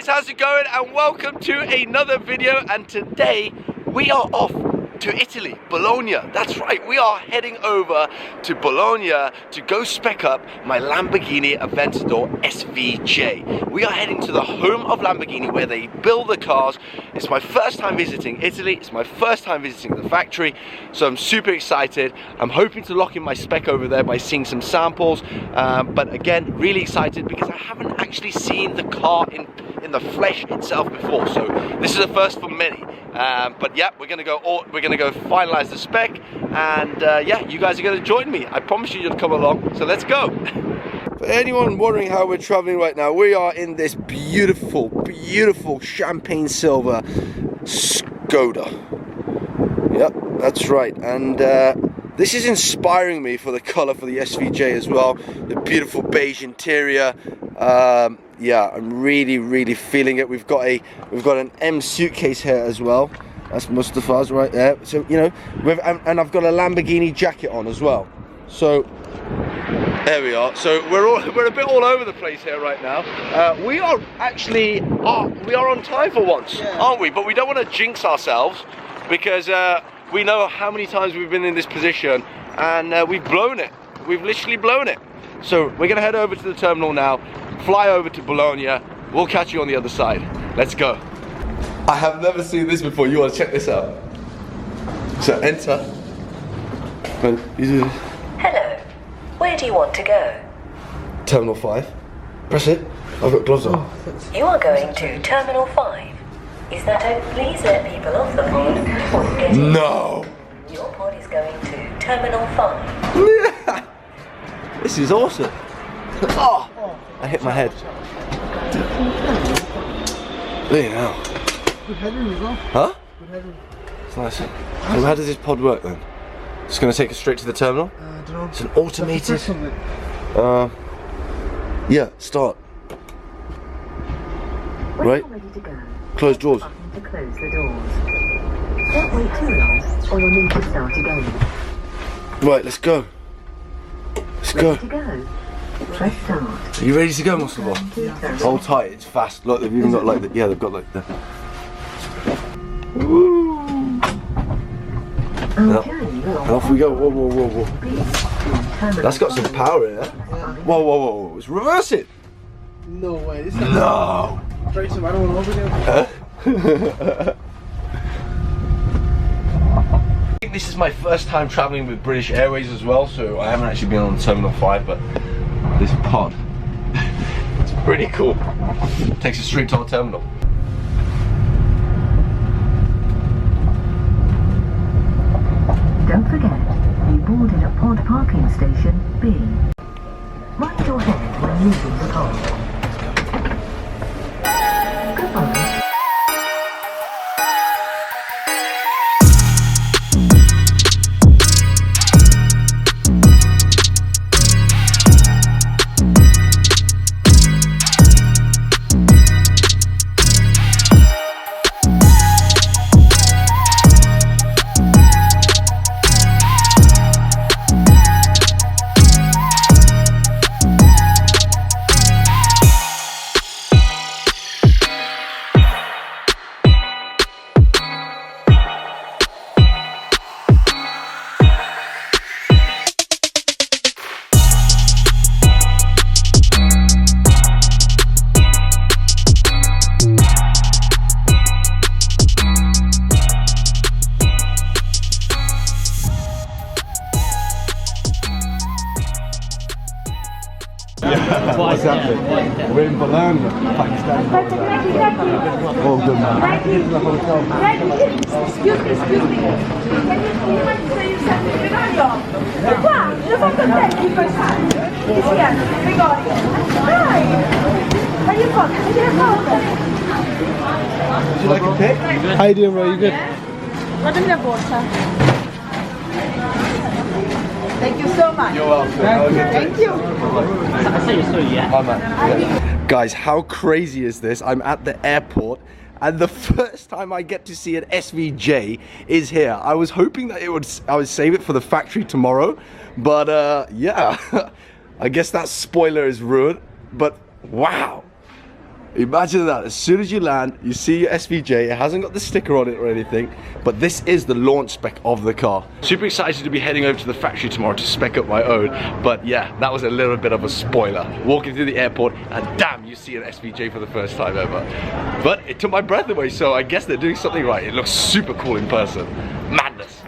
guys, how's it going? And welcome to another video. And today we are off to Italy, Bologna. That's right, we are heading over to Bologna to go spec up my Lamborghini Aventador SVJ. We are heading to the home of Lamborghini where they build the cars. It's my first time visiting Italy. It's my first time visiting the factory, so I'm super excited. I'm hoping to lock in my spec over there by seeing some samples, but again, really excited because I haven't actually seen the car in the flesh itself before, so this is a first for many. But yeah, we're gonna go finalize the spec, and yeah, you guys are gonna join me. I promise you'll come along, so let's go. For anyone wondering how we're traveling right now, we are in this beautiful, beautiful champagne silver Skoda. Yep, that's right, and this is inspiring me for the color for the SVJ as well. The beautiful beige interior. Yeah, I'm really feeling it. We've got an M suitcase here as well. That's Mustafa's right there. So you know, and I've got a Lamborghini jacket on as well. So there we are. So we're a bit all over the place here right now. We are actually on time for once, aren't we? But we don't want to jinx ourselves because we know how many times we've been in this position and we've blown it. We've literally blown it. So we're gonna head over to the terminal now, fly over to Bologna. We'll catch you on the other side. Let's go. I have never seen this before. You want to check this out? So enter. Hello. Where do you want to go? Terminal 5. Press it. I've got gloves on. You are going to Terminal 5. Is that it? Please let people off the pod before you get in. No! Your pod is going to Terminal 5. This is awesome. Oh, I hit my head. There you go. Good headroom as well. Huh? Good headroom. It's nice. So how does this pod work then? It's going to take us straight to the terminal? I don't know. It's an automated... yeah, start. When Right. you're ready to go, Close doors. to close the doors. Don't wait too long, or you'll need to start again. Right, let's go. Let's go. Ready to go. Press start. Are you ready to go, Mustafa? Hold tight, it's fast. Look, they've even got like the... Yeah, they've got like the... Woo! And off we go. Whoa, whoa, whoa, whoa. That's got some power in it. Whoa, whoa, whoa. Let's reverse it. No way. This is No! Try some, I don't want to over I think this is my first time traveling with British Airways as well, so I haven't actually been on Terminal 5, but this pod, it's pretty cool. Takes us straight to our terminal. Don't forget, you boarded at pod parking station B. Mind your head when leaving the pod. Goodbye. What's happening? We're in Bologna, Pakistan. Oh, good man. Excuse me. Can you say something? Gregorio, qua, l'ho fatto a te di passare. Mi spiace, Gregorio. Dai! Ma io faccio, vedi la cosa? Would you like a pic? How you doing, bro? You good? Guardami la borsa. Thank you so much. You're welcome. Thank you. Hi, man. Guys, how crazy is this? I'm at the airport and the first time I get to see an SVJ is here. I was hoping that I would save it for the factory tomorrow, but yeah, I guess that spoiler is ruined. But wow, Imagine that, as soon as you land, you see your SVJ, it hasn't got the sticker on it or anything, but this is the launch spec of the car. Super excited to be heading over to the factory tomorrow to spec up my own, but yeah, that was a little bit of a spoiler. Walking through the airport, and damn, you see an SVJ for the first time ever. But it took my breath away, so I guess they're doing something right. It looks super cool in person. Madness.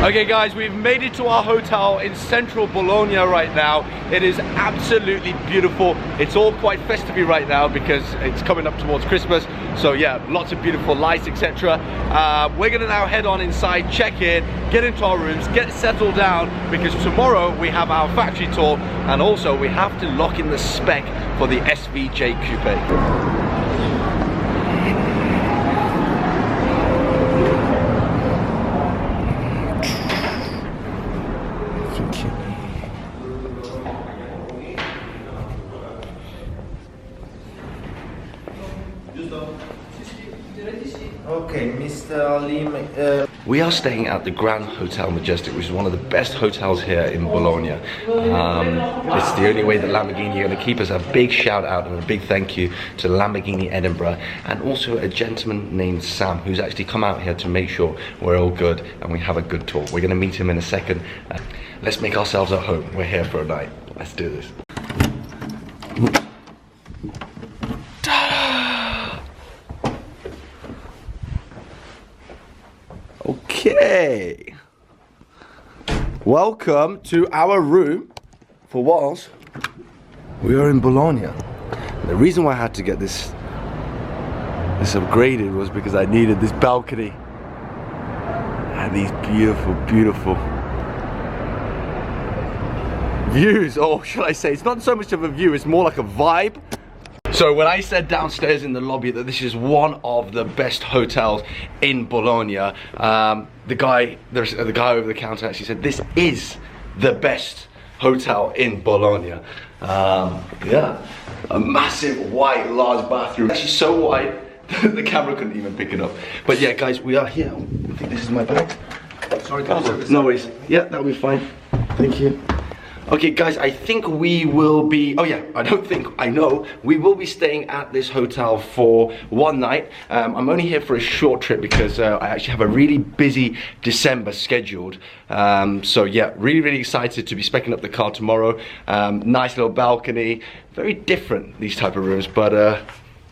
Okay guys, we've made it to our hotel in central Bologna right now. It is absolutely beautiful. It's all quite festive right now because it's coming up towards Christmas. So yeah, lots of beautiful lights, etc. We're gonna now head on inside, check in, get into our rooms, get settled down, because tomorrow we have our factory tour, and also we have to lock in the spec for the SVJ Coupe. Okay, Mr. Aleem. We are staying at the Grand Hotel Majestic, which is one of the best hotels here in Bologna. It's the only way that Lamborghini are going to keep us. A big shout out and a big thank you to Lamborghini Edinburgh, and also a gentleman named Sam who's actually come out here to make sure we're all good and we have a good tour. We're going to meet him in a second. Let's make ourselves at home. We're here for a night. Let's do this. Okay, welcome to our room for whilst we are in Bologna. The reason why I had to get this upgraded was because I needed this balcony and these beautiful views, or should I say, it's not so much of a view, it's more like a vibe. So when I said downstairs in the lobby that this is one of the best hotels in Bologna, the guy over the counter actually said this is the best hotel in Bologna. Yeah, a massive white large bathroom, actually so wide the camera couldn't even pick it up. But yeah guys, we are here. I think this is my bag. Sorry, no worries. Yeah, that'll be fine. Thank you. Okay guys, I think we will be, I know, we will be staying at this hotel for one night. I'm only here for a short trip because I actually have a really busy December scheduled. So yeah, really excited to be speccing up the car tomorrow. Nice little balcony, very different, these type of rooms, but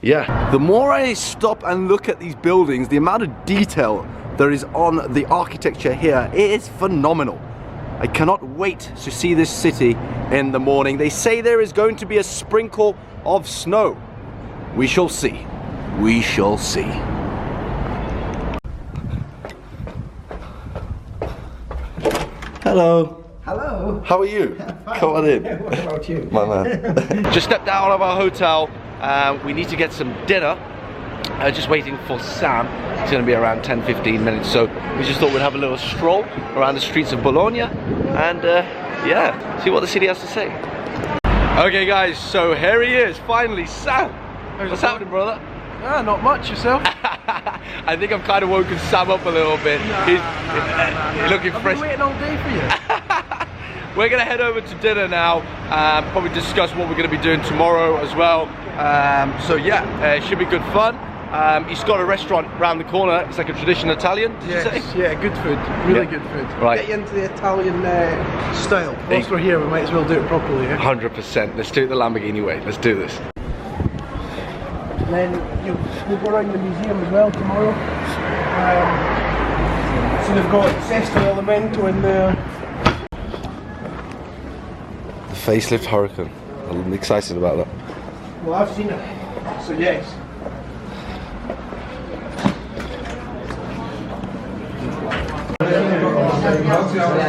yeah. The more I stop and look at these buildings, the amount of detail there is on the architecture here, it is phenomenal. I cannot wait to see this city in the morning. They say there is going to be a sprinkle of snow. We shall see. We shall see. Hello. Hello. How are you? Come on in. What about you? My man. Just stepped out of our hotel. We need to get some dinner. Just waiting for Sam. It's going to be around 10-15 minutes, so we just thought we'd have a little stroll around the streets of Bologna and yeah, see what the city has to say. Okay guys, so here he is, finally, Sam. What's happening, brother? Not much, yourself? I think I've kind of woken Sam up a little bit. He's looking fresh. I've been waiting all day for you. We're going to head over to dinner now, probably discuss what we're going to be doing tomorrow as well. So yeah, it should be good fun. He's got a restaurant around the corner. It's like a traditional Italian, did you say? Yeah, good food, really good food. Right. Get you into the Italian style. Whilst we're here, we might as well do it properly. 100%. Let's do it the Lamborghini way. Let's do this. And then we'll go around the museum as well tomorrow. So they've got Sesto Elemento in there. The facelift Hurricane. I'm excited about that. Well, I've seen it, so yes.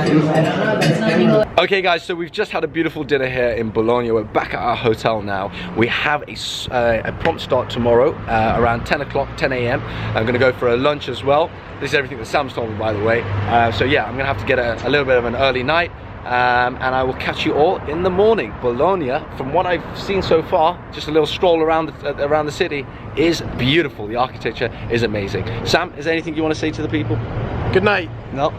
Okay guys, so we've just had a beautiful dinner here in Bologna. We're back at our hotel now. We have a prompt start tomorrow around 10 o'clock, 10 a.m. I'm going to go for a lunch as well. This is everything that Sam's told me, by the way. So yeah, I'm going to have to get a little bit of an early night. And I will catch you all in the morning. Bologna, from what I've seen so far, just a little stroll around the city, is beautiful. The architecture is amazing. Sam, is there anything you want to say to the people? Good night. No.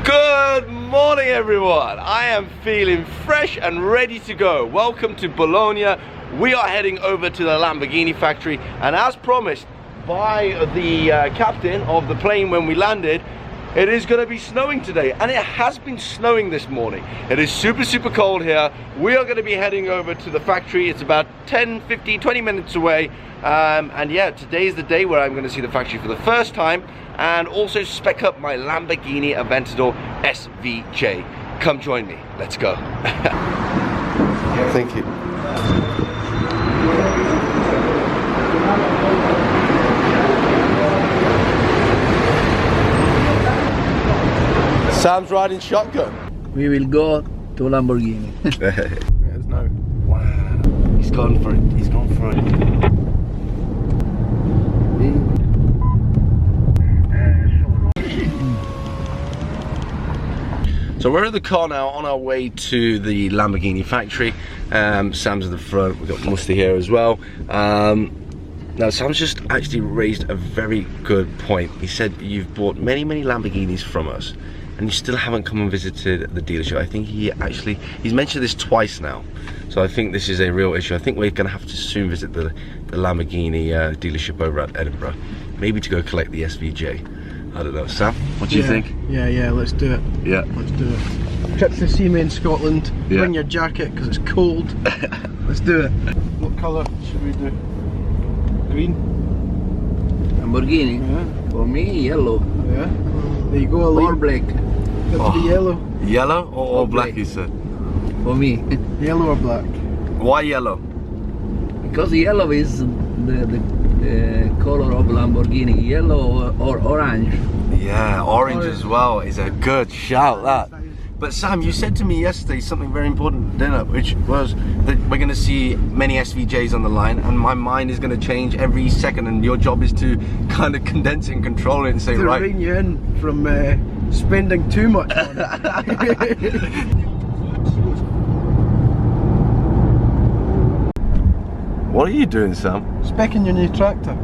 Good morning, everyone. I am feeling fresh and ready to go. Welcome to Bologna. We are heading over to the Lamborghini factory, and as promised by the captain of the plane when we landed, it is going to be snowing today, and it has been snowing this morning. It is super cold here. We are going to be heading over to the factory. It's about 10, 15, 20 minutes away. And yeah, today is the day where I'm going to see the factory for the first time and also spec up my Lamborghini Aventador SVJ. Come join me. Let's go. Thank you. Sam's riding shotgun. We will go to Lamborghini. It's now. Wow. He's gone for it. He's gone for it. So we're in the car now on our way to the Lamborghini factory. Sam's in the front. We've got Musty here as well. Now Sam's just actually raised a very good point. He said you've bought many Lamborghinis from us, and you still haven't come and visited the dealership. I think he's mentioned this twice now. So I think this is a real issue. I think we're gonna have to soon visit the Lamborghini dealership over at Edinburgh. Maybe to go collect the SVJ. I don't know. Sam, what do you think? Yeah, let's do it. Yeah. Let's do it. Trip to see me in Scotland. Yeah. Bring your jacket because it's cold. Let's do it. What colour should we do? Green? Lamborghini? Yeah. For me, yellow. Yeah. There you go, Or Aleem. black. Got to be yellow. Yellow or black, black. you said? For me. Yellow or black? Why yellow? Because yellow is the color of Lamborghini. Yellow or orange. Yeah, orange as well is a good shout, that. But Sam, you said to me yesterday something very important at dinner, which was that we're going to see many SVJs on the line, and my mind is going to change every second, and your job is to kind of condense it and control it and say, To right. rein you in from spending too much on it. What are you doing, Sam? Specking your new tractor.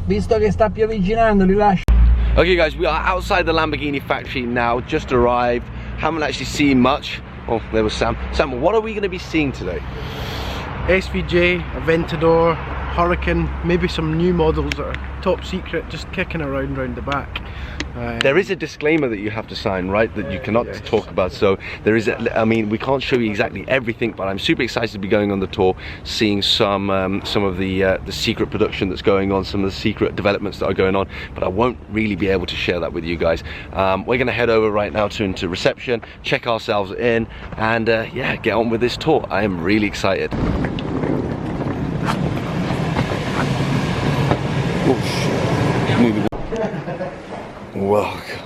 Visto che sta più avvicinando, li lascio. Okay guys, we are outside the Lamborghini factory now, just arrived. Haven't actually seen much. Oh, there was Sam. Sam, what are we going to be seeing today? SVJ, Aventador, Hurricane, maybe some new models that are top secret, just kicking around the back. There is a disclaimer that you have to sign, right? That you cannot talk about. So there is, I mean, we can't show you exactly everything, but I'm super excited to be going on the tour, seeing some of the secret production that's going on, some of the secret developments that are going on. But I won't really be able to share that with you guys. We're going to head over right now into reception, check ourselves in, and yeah, get on with this tour. I am really excited. Welcome.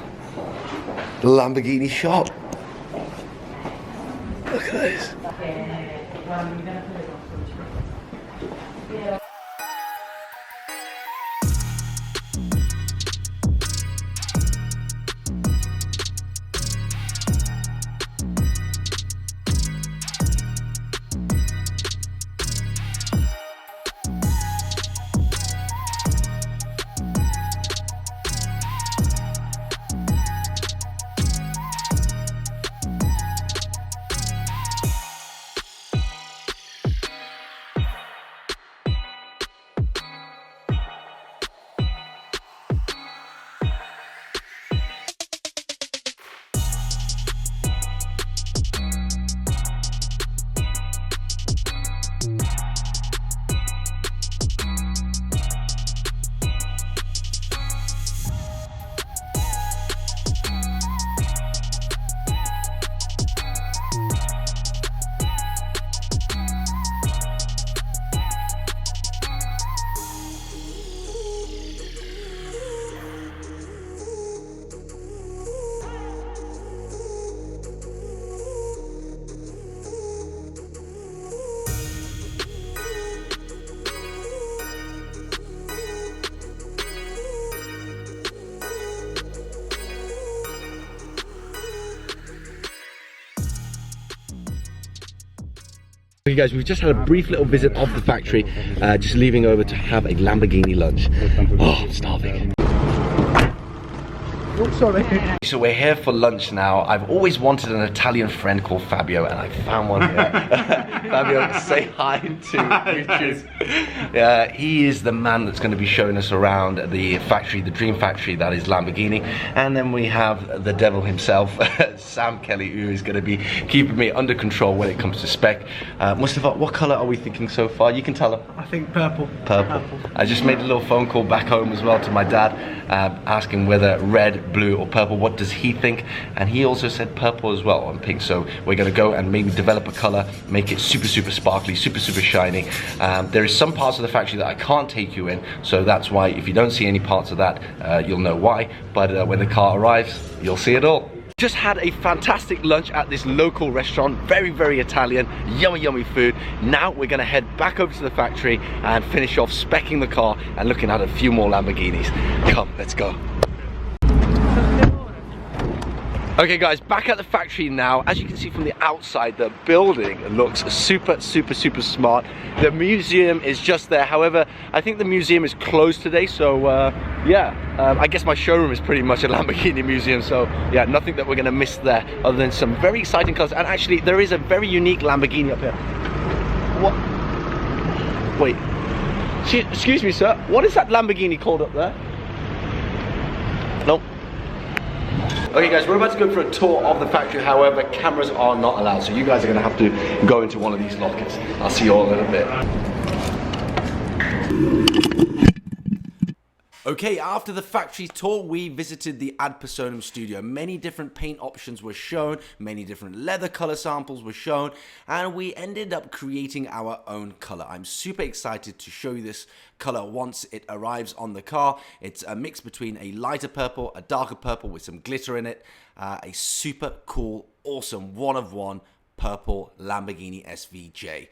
The Lamborghini shop. Look at this. Okay guys, we've just had a brief little visit of the factory, just leaving over to have a Lamborghini lunch. Oh, I'm starving. Oh, sorry. So we're here for lunch now. I've always wanted an Italian friend called Fabio, and I found one here. Fabio, say hi to YouTube. He is the man that's going to be showing us around the factory, the dream factory that is Lamborghini. And then we have the devil himself, Sam Kelly, who is going to be keeping me under control when it comes to spec. Mustafa, what colour are we thinking so far? You can tell him. I think purple. Purple. I just made a little phone call back home as well to my dad, asking whether red, blue or purple, what does he think? And he also said purple as well on pink. So we're going to go and maybe develop a color, make it super sparkly, super shiny. There is some parts of the factory that I can't take you in, so that's why if you don't see any parts of that, you'll know why. But when the car arrives, you'll see it all. Just had a fantastic lunch at this local restaurant, very Italian, yummy food. Now we're gonna head back over to the factory and finish off speccing the car and looking at a few more Lamborghinis. Come, let's go. Okay guys, back at the factory now. As you can see from the outside, the building looks super smart. The museum is just there. However, I think the museum is closed today, so I guess my showroom is pretty much a Lamborghini museum, so yeah, nothing that we're gonna miss there other than some very exciting cars. And actually, there is a very unique Lamborghini up here. What? Wait, excuse me sir, what is that Lamborghini called up there? Nope. Okay guys, we're about to go for a tour of the factory. However, cameras are not allowed, so you guys are going to have to go into one of these lockers. I'll see you all in a bit. Okay, after the factory tour, we visited the Personam studio. Many different paint options were shown, many different leather color samples were shown, and we ended up creating our own color. I'm super excited to show you this color once it arrives on the car. It's a mix between a lighter purple, a darker purple with some glitter in it, a super cool, awesome one-of-one purple Lamborghini SVJ.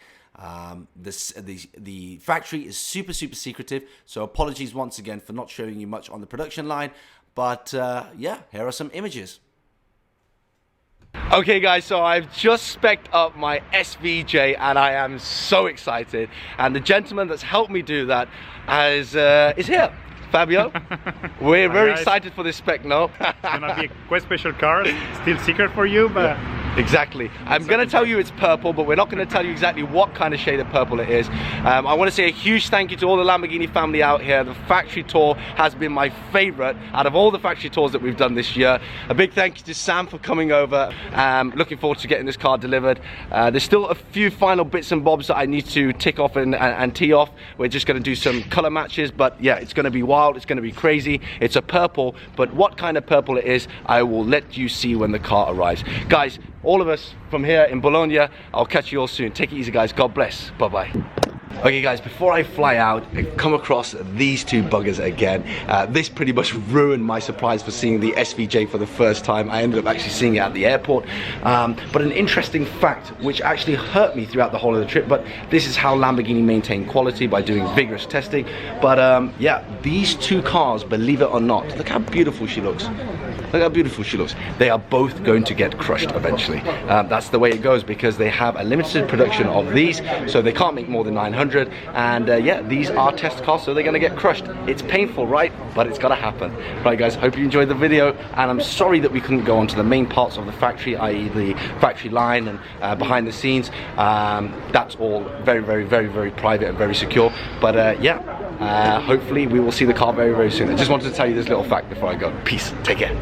The factory is super secretive, so apologies once again for not showing you much on the production line, but yeah, here are some images. Okay guys, so I've just specced up my SVJ and I am so excited, and the gentleman that's helped me do that is here. Fabio, we're very excited for this spec, no? It's gonna be a quite special car, still secret for you, but... Yeah. Exactly. I'm going to tell you it's purple, but we're not going to tell you exactly what kind of shade of purple it is. I want to say a huge thank you to all the Lamborghini family out here. The factory tour has been my favorite out of all the factory tours that we've done this year. A big thank you to Sam for coming over. Looking forward to getting this car delivered. There's still a few final bits and bobs that I need to tick off and tee off. We're just going to do some color matches, but yeah, it's going to be wild. It's going to be crazy. It's a purple, but what kind of purple it is, I will let you see when the car arrives. Guys, all of us from here in Bologna, I'll catch you all soon. Take it easy guys, God bless, bye-bye. Okay guys, before I fly out, I've come across these two buggers again. This pretty much ruined my surprise for seeing the SVJ for the first time. I ended up actually seeing it at the airport. But an interesting fact, which actually hurt me throughout the whole of the trip, but this is how Lamborghini maintain quality, by doing vigorous testing. But yeah, these two cars, believe it or not, look how beautiful she looks. Look how beautiful she looks. They are both going to get crushed eventually. That's the way it goes, because they have a limited production of these, so they can't make more than 900. And yeah, these are test cars, so they're going to get crushed. It's painful, right? But it's got to happen. Right guys, hope you enjoyed the video, and I'm sorry that we couldn't go on to the main parts of the factory, i.e. the factory line and behind the scenes. That's all very private and very secure. But yeah, hopefully we will see the car very soon. I just wanted to tell you this little fact before I go. Peace, take care.